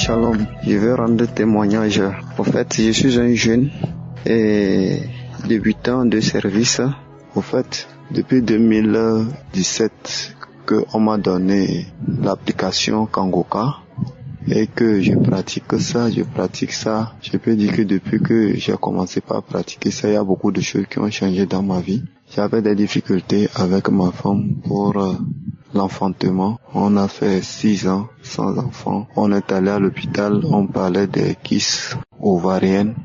Shalom, je vais rendre témoignage. En fait, je suis un jeune et débutant de service. En fait, depuis 2017 qu'on m'a donné l'application Kangoka et que je pratique ça. Je peux dire que depuis que j'ai commencé par pratiquer ça, il y a beaucoup de choses qui ont changé dans ma vie. J'avais des difficultés avec ma femme pour l'enfantement. On a fait 6 ans sans enfant. On est allé à l'hôpital, on parlait des kystes ovariennes.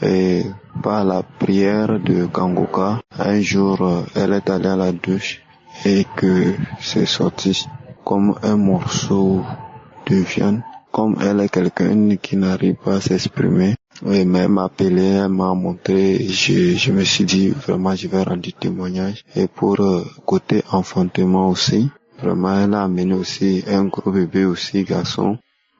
Et par la prière de Kangoka, un jour, elle est allée à la douche et que c'est sorti comme un morceau de viande. Comme elle est quelqu'un qui n'arrive pas à s'exprimer, elle m'a appelé, elle m'a montré, je me suis dit vraiment je vais rendre témoignage. Et pour côté enfantement aussi, vraiment elle a amené aussi un gros bébé aussi, garçon.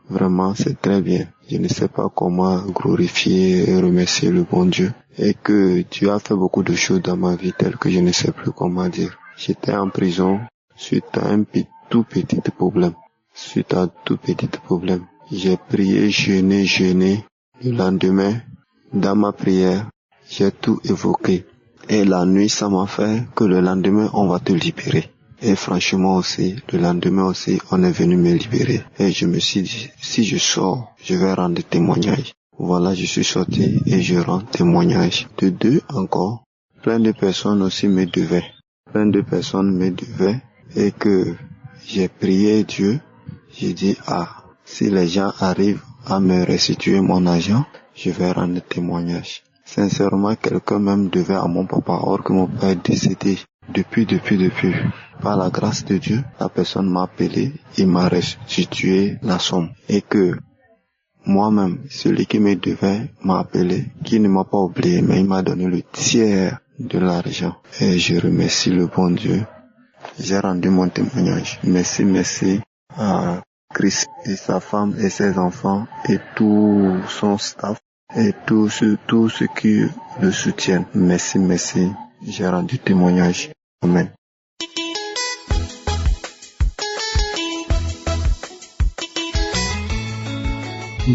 Vraiment c'est très bien. Je ne sais pas comment glorifier et remercier le bon Dieu. Et que Dieu a fait beaucoup de choses dans ma vie telles que je ne sais plus comment dire. J'étais en prison suite à un tout petit problème. J'ai prié, jeûné. Le lendemain, dans ma prière, j'ai tout évoqué. Et la nuit, ça m'a fait que le lendemain, on va te libérer. Et franchement aussi, le lendemain aussi, on est venu me libérer. Et je me suis dit, si je sors, je vais rendre témoignage. Voilà, je suis sorti et je rends témoignage. De deux encore, plein de personnes aussi me devaient. Et que j'ai prié Dieu. J'ai dit, si les gens arrivent à me restituer mon argent, je vais rendre témoignage. Sincèrement, quelqu'un même devait à mon papa, or que mon père est décédé depuis. Par la grâce de Dieu, la personne m'a appelé, il m'a restitué la somme. Et que moi-même, celui qui me devait m'a appelé, qui ne m'a pas oublié, mais il m'a donné le tiers de l'argent. Et je remercie le bon Dieu. J'ai rendu mon témoignage. Merci à Christ et sa femme et ses enfants et tout son staff et tous ceux qui le soutiennent. Merci. J'ai rendu témoignage. Amen.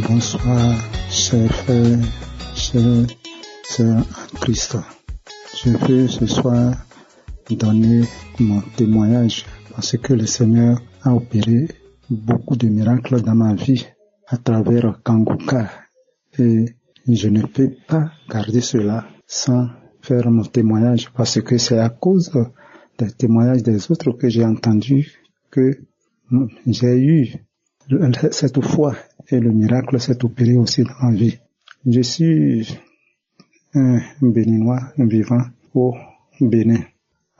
Bonsoir, chers frères, chers sœurs en Christ. Je veux ce soir donner mon témoignage parce que le Seigneur a opéré beaucoup de miracles dans ma vie à travers Kangoka et je ne peux pas garder cela sans faire mon témoignage parce que c'est à cause des témoignages des autres que j'ai entendu que j'ai eu cette foi et le miracle s'est opéré aussi dans ma vie. Je suis un Béninois vivant au Bénin.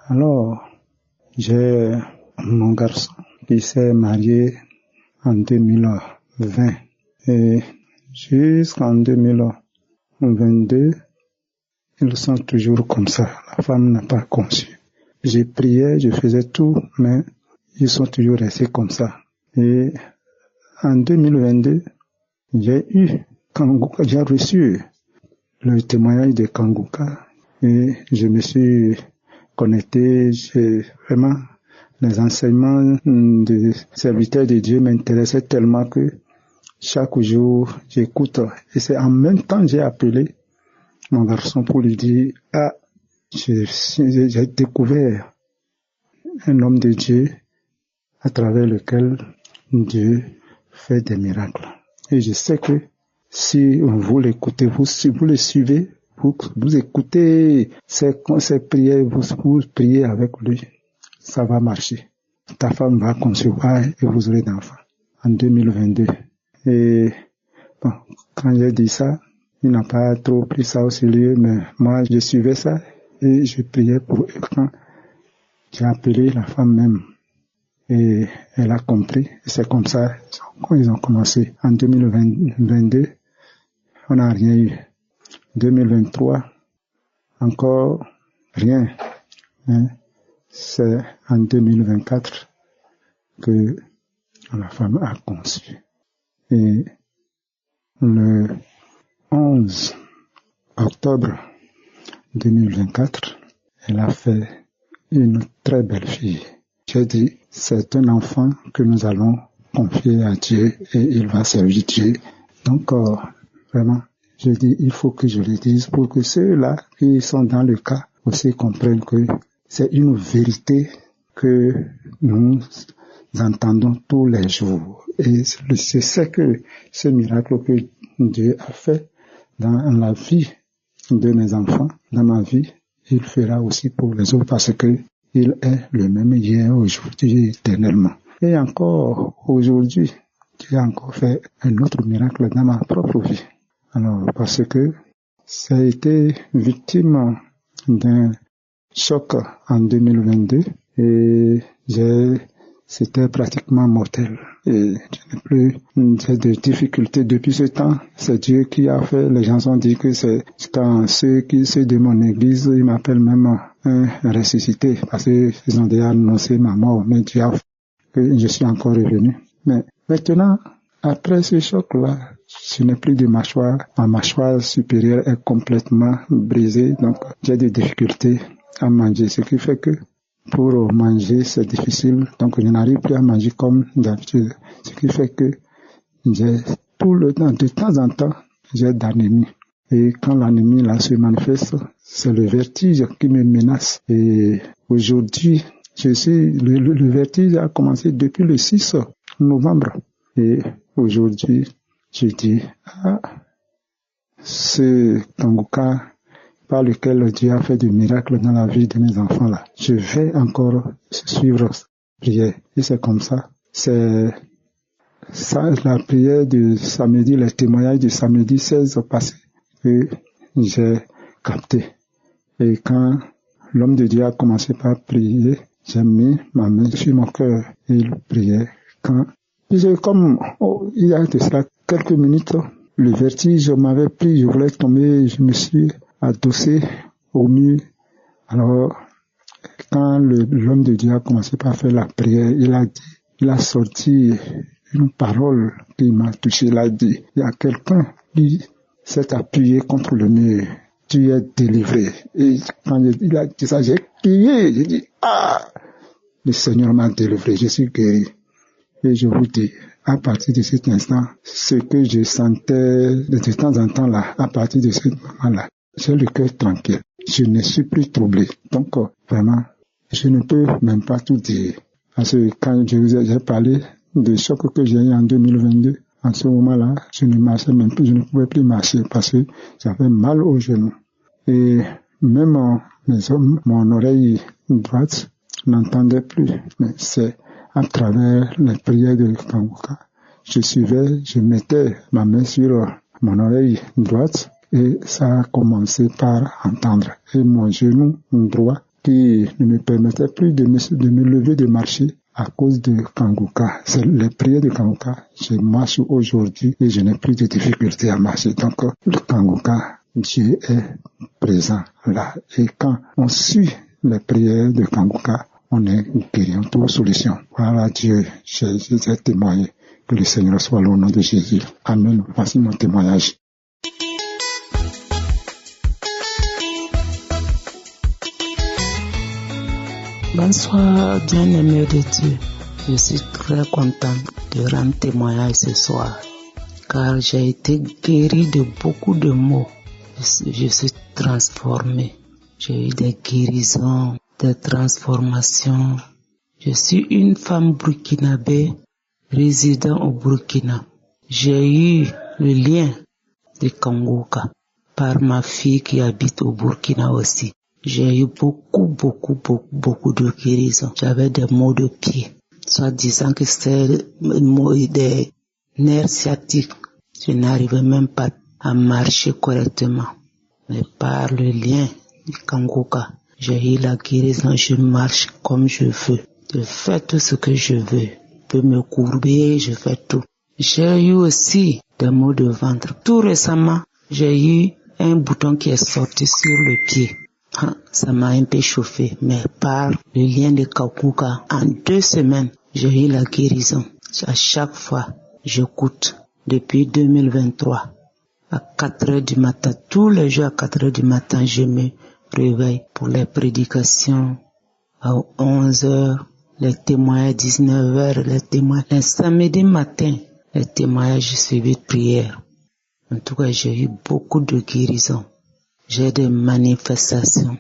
Alors, j'ai mon garçon qui s'est marié en 2020 et jusqu'en 2022, ils sont toujours comme ça. La femme n'a pas conçu. J'ai prié, je faisais tout, mais ils sont toujours restés comme ça. Et en 2022, j'ai reçu le témoignage de Kangoka et je me suis connecté. Vraiment, les enseignements des serviteurs de Dieu m'intéressaient tellement que chaque jour, j'écoute. Et c'est en même temps que j'ai appelé mon garçon pour lui dire, j'ai découvert un homme de Dieu à travers lequel Dieu fait des miracles. Et je sais que si vous l'écoutez, si vous le suivez, vous écoutez ses prières, vous priez avec lui, ça va marcher. Ta femme va concevoir et vous aurez d'enfants en 2022. Et bon, quand j'ai dit ça, il n'a pas trop pris ça au sérieux, mais moi je suivais ça et je priais pour eux. Quand j'ai appelé la femme même et elle a compris, et c'est comme ça qu'ils ont commencé. En 2022, on n'a rien eu. 2023, encore rien. C'est en 2024 que la femme a conçu. Et le 11 octobre 2024, elle a fait une très belle fille. J'ai dit, c'est un enfant que nous allons confier à Dieu et il va servir Dieu. Donc, vraiment, je dis, il faut que je le dise pour que ceux-là qui sont dans le cas aussi comprennent que c'est une vérité que nous entendons tous les jours. Et c'est ça que ce miracle que Dieu a fait dans la vie de mes enfants, dans ma vie, il fera aussi pour les autres parce que il est le même hier, aujourd'hui, éternellement. Et encore aujourd'hui, Dieu a encore fait un autre miracle dans ma propre vie. Alors, parce que ça a été victime d'un choc en 2022 et c'était pratiquement mortel. Et je n'ai plus de difficultés depuis ce temps. C'est Dieu qui a fait. Les gens ont dit que c'est quand ceux de mon église, ils m'appellent même un ressuscité parce qu'ils ont déjà annoncé ma mort. Mais Dieu a fait que je suis encore revenu. Mais maintenant, après ce choc-là, je n'ai plus de mâchoire. Ma mâchoire supérieure est complètement brisée. Donc, j'ai des difficultés à manger. Ce qui fait que pour manger, c'est difficile. Donc, je n'arrive plus à manger comme d'habitude. Ce qui fait que j'ai tout le temps, de temps en temps, j'ai d'anémie. Et quand l'anémie là se manifeste, c'est le vertige qui me menace. Et aujourd'hui, le vertige a commencé depuis le 6 novembre. Et aujourd'hui, je dis, ce Kanguka par lequel Dieu a fait des miracles dans la vie de mes enfants là, je vais encore suivre la prière. Et c'est comme ça. C'est ça, la prière de samedi, les témoignages du samedi 16 passé que j'ai capté. Et quand l'homme de Dieu a commencé par prier, j'ai mis ma main sur mon cœur et il priait. Il y a de cela quelques minutes, le vertige m'avait pris, je voulais tomber, je me suis adossé au mur. Alors, quand l'homme de Dieu a commencé par faire la prière, il a sorti une parole qui m'a touché. Il a dit, il y a quelqu'un qui s'est appuyé contre le mur. Tu es délivré. Et quand il a dit ça, j'ai crié. J'ai dit, le Seigneur m'a délivré, je suis guéri. Et je vous dis, à partir de cet instant, ce que je sentais de temps en temps là, à partir de ce moment-là, j'ai le cœur tranquille. Je ne suis plus troublé. Donc, vraiment, je ne peux même pas tout dire. Parce que quand j'ai parlé de choc que j'ai eu en 2022, en ce moment-là, je ne marchais même plus, je ne pouvais plus marcher parce que j'avais mal aux genoux. Et même mon oreille droite n'entendait plus. Mais c'est à travers les prières de Kanguka. Je mettais ma main sur mon oreille droite et ça a commencé par entendre. Et mon genou droit qui ne me permettait plus de me lever, de marcher à cause de Kanguka. C'est les prières de Kanguka. Je marche aujourd'hui et je n'ai plus de difficulté à marcher. Donc, le Kanguka, Dieu est présent là. Et quand on suit les prières de Kanguka, on est guéri, on trouve solution. Voilà Dieu, j'ai témoigné. Que le Seigneur soit au nom de Jésus. Amen. Voici mon témoignage. Bonsoir, bien-aimé de Dieu. Je suis très content de rendre témoignage ce soir, car j'ai été guéri de beaucoup de maux. Je suis transformé. J'ai eu des guérisons, des transformations. Je suis une femme burkinabé résidant au Burkina. J'ai eu le lien de Kanguka par ma fille qui habite au Burkina aussi. J'ai eu beaucoup de guérisons. J'avais des maux de pied, soit disant que c'était des nerfs sciatiques. Je n'arrivais même pas à marcher correctement. Mais par le lien du Kanguka, j'ai eu la guérison. Je marche comme je veux. Je fais tout ce que je veux. Je peux me courber, je fais tout. J'ai eu aussi des maux de ventre. Tout récemment, j'ai eu un bouton qui est sorti sur le pied. Ça m'a un peu chauffé, mais par le lien de Kanguka, en 2 semaines, j'ai eu la guérison. À chaque fois, j'écoute depuis 2023. À 4 heures du matin, tous les jours à 4 heures du matin, je me réveille pour les prédications. À 11 heures, les témoignages 19h, les témoignages le samedi matin, les témoignages suivis de prière. En tout cas, j'ai eu beaucoup de guérisons. J'ai des manifestations,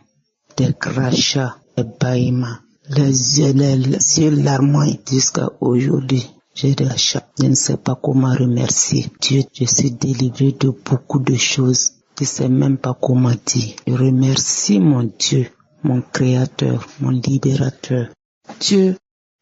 des crachats, des bâillements, les yeux larmoyants jusqu'à aujourd'hui. J'ai des achats. Je ne sais pas comment remercier Dieu. Je suis délivré de beaucoup de choses. Je ne sais même pas comment dire. Je remercie mon Dieu, mon Créateur, mon Libérateur. Dieu,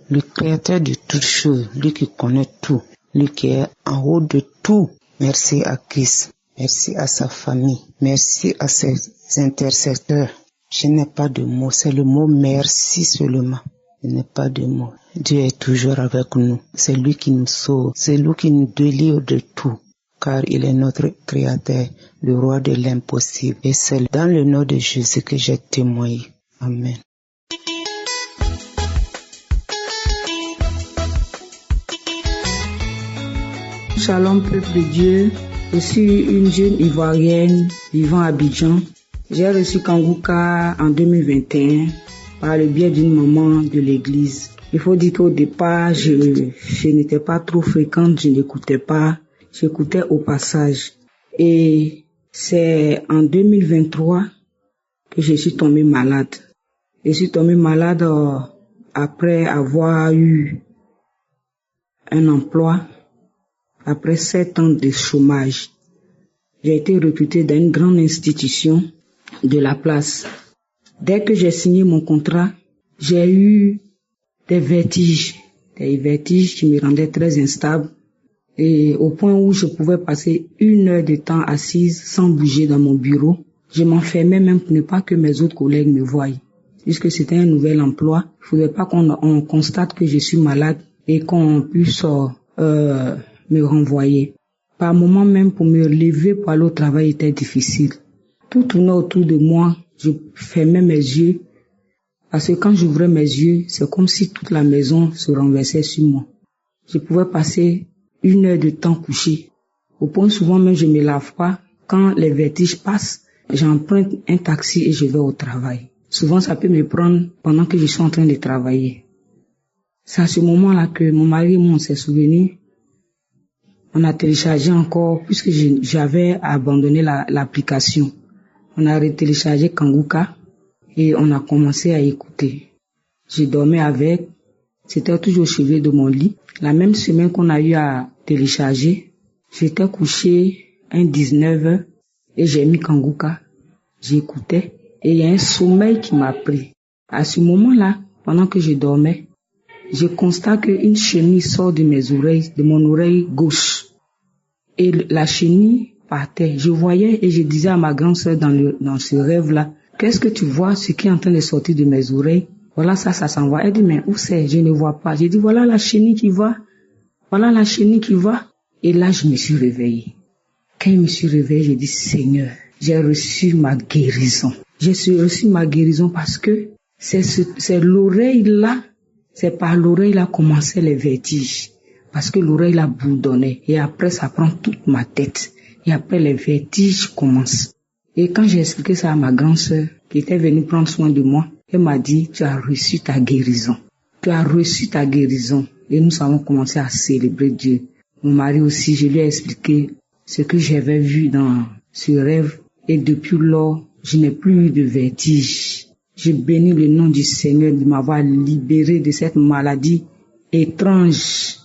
le Créateur de toutes choses, lui qui connaît tout, lui qui est en haut de tout. Merci à Christ, merci à sa famille, merci à ses intercesseurs. Je n'ai pas de mots, c'est le mot merci seulement. Je n'ai pas de mots. Dieu est toujours avec nous. C'est lui qui nous sauve, c'est lui qui nous délivre de tout. Car il est notre Créateur, le roi de l'impossible. Et c'est dans le nom de Jésus que j'ai témoigné. Amen. Shalom peuple de Dieu, je suis une jeune Ivoirienne vivant à Abidjan. J'ai reçu Kangouka en 2021 par le biais d'une maman de l'église. Il faut dire qu'au départ, je n'étais pas trop fréquente, je n'écoutais pas, j'écoutais au passage. Et c'est en 2023 que je suis tombée malade. Je suis tombée malade après avoir eu un emploi. Après 7 ans de chômage, j'ai été recrutée dans une grande institution de la place. Dès que j'ai signé mon contrat, j'ai eu des vertiges qui me rendaient très instable et au point où je pouvais passer 1 heure de temps assise sans bouger dans mon bureau. Je m'enfermais même pour ne pas que mes autres collègues me voient. Puisque c'était un nouvel emploi, il ne faudrait pas qu'on constate que je suis malade et qu'on puisse me renvoyer. Par moments même pour me lever pour aller au travail était difficile. Tout tournait autour de moi, je fermais mes yeux parce que quand j'ouvrais mes yeux, c'est comme si toute la maison se renversait sur moi. Je pouvais passer 1 heure de temps couché. Au point souvent même je me lave pas. Quand les vertiges passent, j'emprunte un taxi et je vais au travail. Souvent ça peut me prendre pendant que je suis en train de travailler. C'est à ce moment-là que mon mari et moi on s'est souvenus. On a téléchargé encore, puisque j'avais abandonné l'application. On a retéléchargé Kangouka et on a commencé à écouter. Je dormais avec, c'était toujours au chevet de mon lit. La même semaine qu'on a eu à télécharger, j'étais couché un 19h et j'ai mis Kangouka. J'écoutais et il y a un sommeil qui m'a pris. À ce moment-là, pendant que je dormais, je constate qu'une chenille sort de mes oreilles, de mon oreille gauche. Et la chenille partait. Je voyais et je disais à ma grande sœur dans ce rêve-là, qu'est-ce que tu vois, ce qui est en train de sortir de mes oreilles? Voilà, ça s'en va. Elle dit, mais où c'est? Je ne vois pas. J'ai dit, voilà la chenille qui va. Voilà la chenille qui va. Et là, je me suis réveillée. Quand je me suis réveillée, j'ai dit, Seigneur, j'ai reçu ma guérison. J'ai reçu ma guérison parce que c'est l'oreille-là. C'est par l'oreille-là commençaient les vertiges. Parce que l'oreille-là bourdonnait. Et après, ça prend toute ma tête. Et après, les vertiges commencent. Et quand j'ai expliqué ça à ma grande sœur, qui était venue prendre soin de moi, elle m'a dit, tu as reçu ta guérison. Tu as reçu ta guérison. Et nous avons commencé à célébrer Dieu. Mon mari aussi, je lui ai expliqué ce que j'avais vu dans ce rêve. Et depuis lors, je n'ai plus eu de vertige. Je bénis le nom du Seigneur de m'avoir libéré de cette maladie étrange.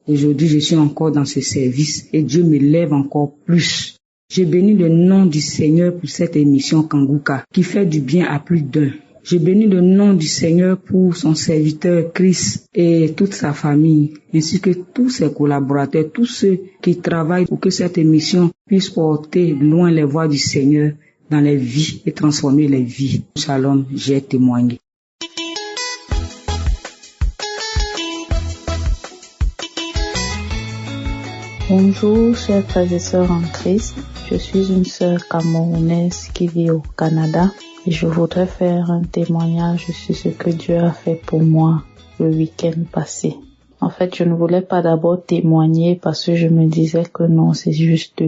Aujourd'hui, je suis encore dans ce service et Dieu me lève encore plus. Je bénis le nom du Seigneur pour cette émission Kangouka qui fait du bien à plus d'un. Je bénis le nom du Seigneur pour son serviteur Christ et toute sa famille, ainsi que tous ses collaborateurs, tous ceux qui travaillent pour que cette émission puisse porter loin les voix du Seigneur dans les vies et transformer les vies. Shalom, j'ai témoigné. Bonjour, chers frères et sœurs en Christ. Je suis une sœur camerounaise qui vit au Canada et je voudrais faire un témoignage sur ce que Dieu a fait pour moi le week-end passé. En fait, je ne voulais pas d'abord témoigner parce que je me disais que non, c'est juste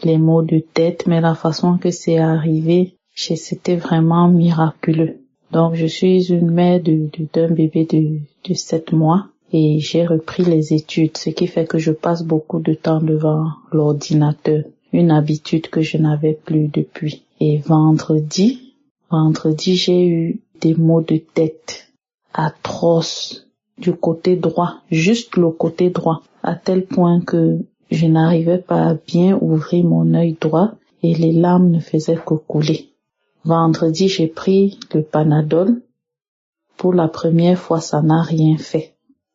les mots de tête, mais la façon que c'est arrivé, c'était vraiment miraculeux. Donc, je suis une mère d'un bébé de 7 mois et j'ai repris les études, ce qui fait que je passe beaucoup de temps devant l'ordinateur, une habitude que je n'avais plus depuis. Et vendredi, j'ai eu des maux de tête atroces du côté droit, juste le côté droit, à tel point que je n'arrivais pas à bien ouvrir mon œil droit et les larmes ne faisaient que couler. Vendredi, j'ai pris le Panadol. Pour la première fois, ça n'a rien fait.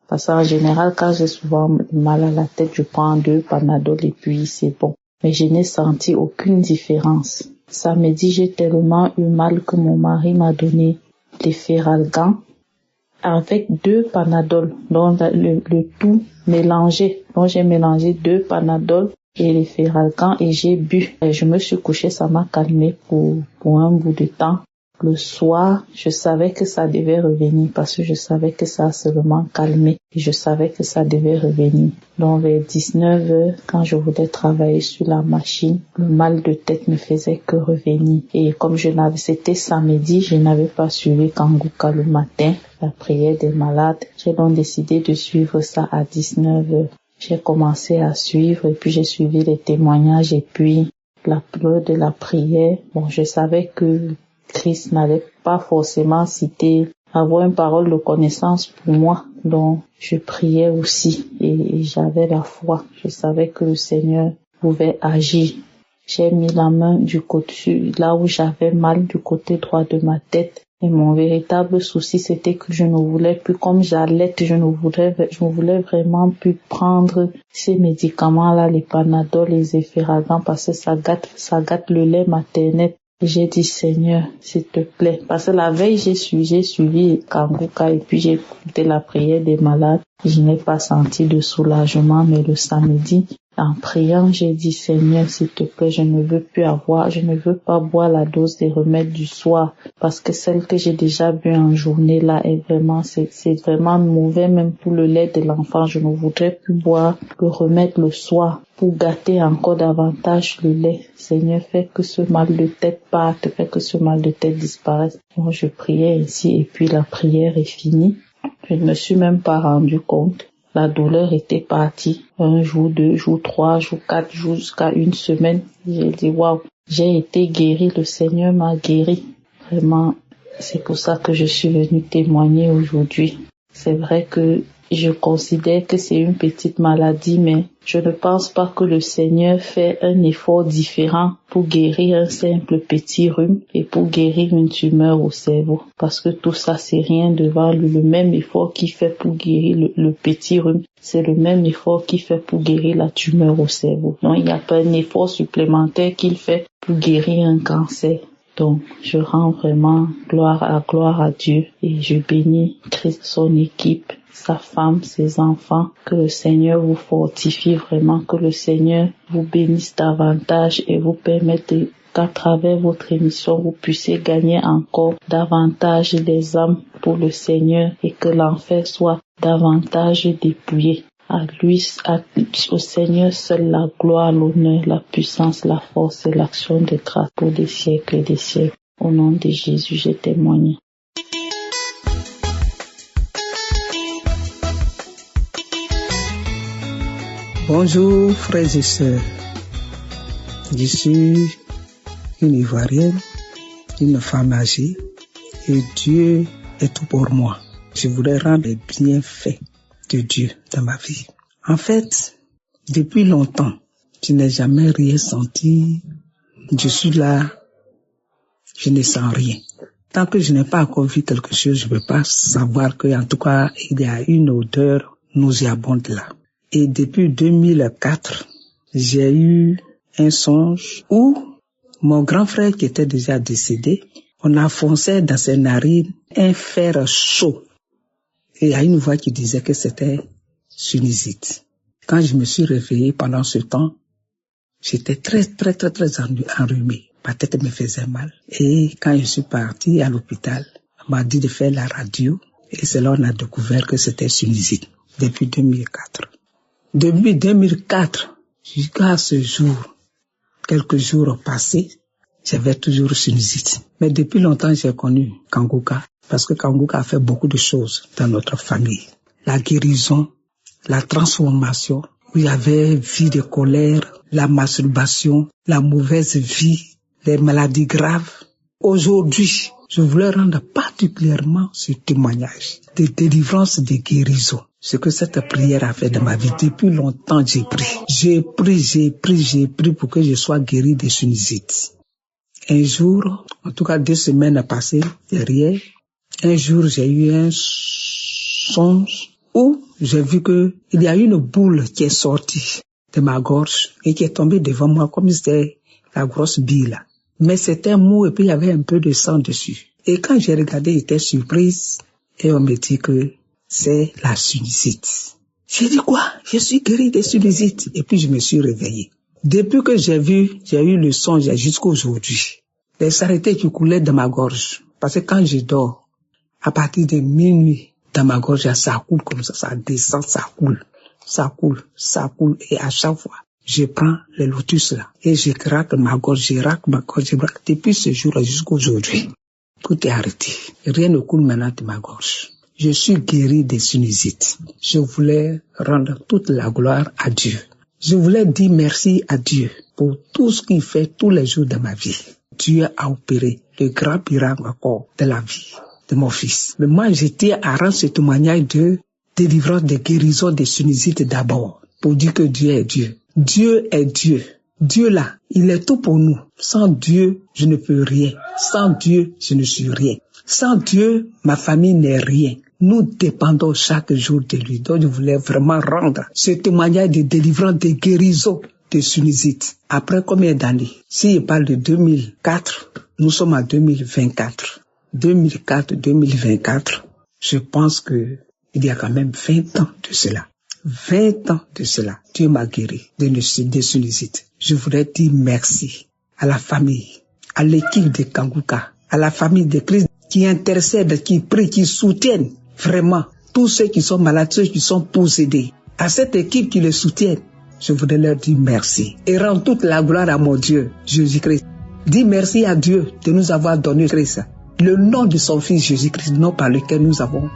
Parce qu'en général, quand j'ai souvent mal à la tête, je prends 2 Panadol et puis c'est bon. Mais je n'ai senti aucune différence. Samedi, j'ai tellement eu mal que mon mari m'a donné les Feralgan avec 2 Panadol, donc le tout mélangé. Donc j'ai mélangé 2 Panadol et les Feralgan et j'ai bu. Et je me suis couchée, ça m'a calmé pour un bout de temps. Le soir, je savais que ça devait revenir parce que je savais que ça a seulement calmé et je savais que ça devait revenir. Donc vers 19h, quand je voulais travailler sur la machine, le mal de tête ne faisait que revenir. Et comme c'était samedi, je n'avais pas suivi Kanguka le matin, la prière des malades. J'ai donc décidé de suivre ça à 19h. J'ai commencé à suivre et puis j'ai suivi les témoignages et puis la peur de la prière. Bon, je savais que Christ n'allait pas forcément avoir une parole de connaissance pour moi. Donc, je priais aussi et j'avais la foi. Je savais que le Seigneur pouvait agir. J'ai mis la main du côté, là où j'avais mal, du côté droit de ma tête. Et mon véritable souci, c'était que je ne voulais plus, comme j'allaite, je voulais vraiment plus prendre ces médicaments-là, les Panadol, les Efferalgan, parce que ça gâte le lait maternel. J'ai dit, Seigneur, s'il te plaît, parce que la veille, j'ai suivi Kanguka et puis j'ai écouté la prière des malades. Je n'ai pas senti de soulagement, mais le samedi, en priant, j'ai dit, Seigneur, s'il te plaît, je ne veux pas boire la dose des remèdes du soir, parce que celle que j'ai déjà bu en journée, là, c'est vraiment mauvais, même pour le lait de l'enfant. Je ne voudrais plus boire le remède le soir pour gâter encore davantage le lait. Seigneur, fais que ce mal de tête parte, fais que ce mal de tête disparaisse. Donc, je priais ainsi, et puis la prière est finie. Je ne me suis même pas rendu compte. La douleur était partie. 1 jour, 2 jours, 3 jours, 4 jours, jusqu'à 1 semaine. J'ai dit, waouh, j'ai été guérie, le Seigneur m'a guérie. Vraiment, c'est pour ça que je suis venue témoigner aujourd'hui. C'est vrai que je considère que c'est une petite maladie, mais je ne pense pas que le Seigneur fait un effort différent pour guérir un simple petit rhume et pour guérir une tumeur au cerveau. Parce que tout ça, c'est rien devant lui. Le même effort qu'il fait pour guérir le petit rhume, c'est le même effort qu'il fait pour guérir la tumeur au cerveau. Donc, il n'y a pas un effort supplémentaire qu'il fait pour guérir un cancer. Donc, je rends vraiment gloire à Dieu et je bénis Christ, son équipe, sa femme, ses enfants. Que le Seigneur vous fortifie vraiment, que le Seigneur vous bénisse davantage et vous permette qu'à travers votre émission, vous puissiez gagner encore davantage des âmes pour le Seigneur et que l'enfer soit davantage dépouillé. À lui, au Seigneur seul la gloire, l'honneur, la puissance, la force et l'action de grâce pour des siècles et des siècles. Au nom de Jésus, j'ai témoigné. Bonjour frères et sœurs. Je suis une Ivoirienne, une femme âgée et Dieu est tout pour moi. Je voudrais rendre les bienfaits de Dieu dans ma vie. En fait, depuis longtemps, je n'ai jamais rien senti. Je suis là, je ne sens rien. Tant que je n'ai pas encore vu quelque chose, je ne peux pas savoir qu'en tout cas, il y a une odeur nauséabonde là. Et depuis 2004, j'ai eu un songe où mon grand frère qui était déjà décédé, on a foncé dans ses narines un fer chaud. Et il y a une voix qui disait que c'était sinusite. Quand je me suis réveillé pendant ce temps, j'étais très enrhumé. Ma tête me faisait mal. Et quand je suis parti à l'hôpital, on m'a dit de faire la radio. Et c'est là qu'on a découvert que c'était sinusite depuis 2004. Depuis 2004 jusqu'à ce jour, quelques jours passés, j'avais toujours sinusite. Mais depuis longtemps, j'ai connu Kangouka, parce que Kangouka a fait beaucoup de choses dans notre famille. La guérison, la transformation, où il y avait vie de colère, la masturbation, la mauvaise vie, les maladies graves. Aujourd'hui, je voulais rendre particulièrement ce témoignage de délivrance, de guérison. Ce que cette prière a fait dans ma vie. Depuis longtemps, j'ai pris pour que je sois guéri de sinusite. Un jour, en tout cas 2 semaines passées derrière, un jour j'ai eu un songe où j'ai vu que il y a une boule qui est sortie de ma gorge et qui est tombée devant moi comme si c'était la grosse bille là. Mais c'était mou et puis il y avait un peu de sang dessus. Et quand j'ai regardé, j'étais surprise et on me dit que c'est la sinusite. J'ai dit quoi? Je suis guéri de sinusite. Et puis je me suis réveillé. Depuis que j'ai eu le songe jusqu'à aujourd'hui, les saletés qui coulaient dans ma gorge. Parce que quand je dors, à partir de minuit, dans ma gorge, ça coule comme ça descend, ça coule. Et à chaque fois, je prends le lotus là et je raque ma gorge. Depuis ce jour-là jusqu'à aujourd'hui, tout est arrêté. Rien ne coule maintenant de ma gorge. Je suis guéri des sinusites. Je voulais rendre toute la gloire à Dieu. Je voulais dire merci à Dieu pour tout ce qu'il fait tous les jours de ma vie. Dieu a opéré le grand miracle encore de la vie de mon fils. Mais moi, j'étais à rendre ce témoignage de délivrance, de guérison des sinusites d'abord, pour dire que Dieu est Dieu. Dieu est Dieu. Dieu là, il est tout pour nous. Sans Dieu, je ne peux rien. Sans Dieu, je ne suis rien. Sans Dieu, ma famille n'est rien. Nous dépendons chaque jour de lui. Donc, je voulais vraiment rendre ce témoignage de délivrance, de guérison de sinusite. Après combien d'années? Si je parle de 2004, nous sommes en 2024. 2004, je pense que il y a quand même 20 ans de cela. 20 ans de cela, Dieu m'a guéri de sinusite. Je voudrais dire merci à la famille, à l'équipe de Kangouka, à la famille de Christ qui intercède, qui prie, qui soutiennent vraiment tous ceux qui sont malades, ceux qui sont possédés. À cette équipe qui les soutient, je voudrais leur dire merci et rendre toute la gloire à mon Dieu, Jésus-Christ. Dis merci à Dieu de nous avoir donné Christ, le nom de son Fils Jésus-Christ, nom par lequel nous avons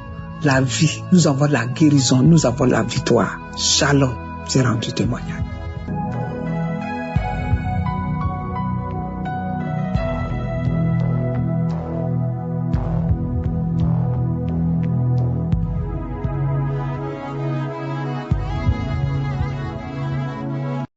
la vie, nous avons la guérison, nous avons la victoire. Shalom, j'ai rendu témoignage.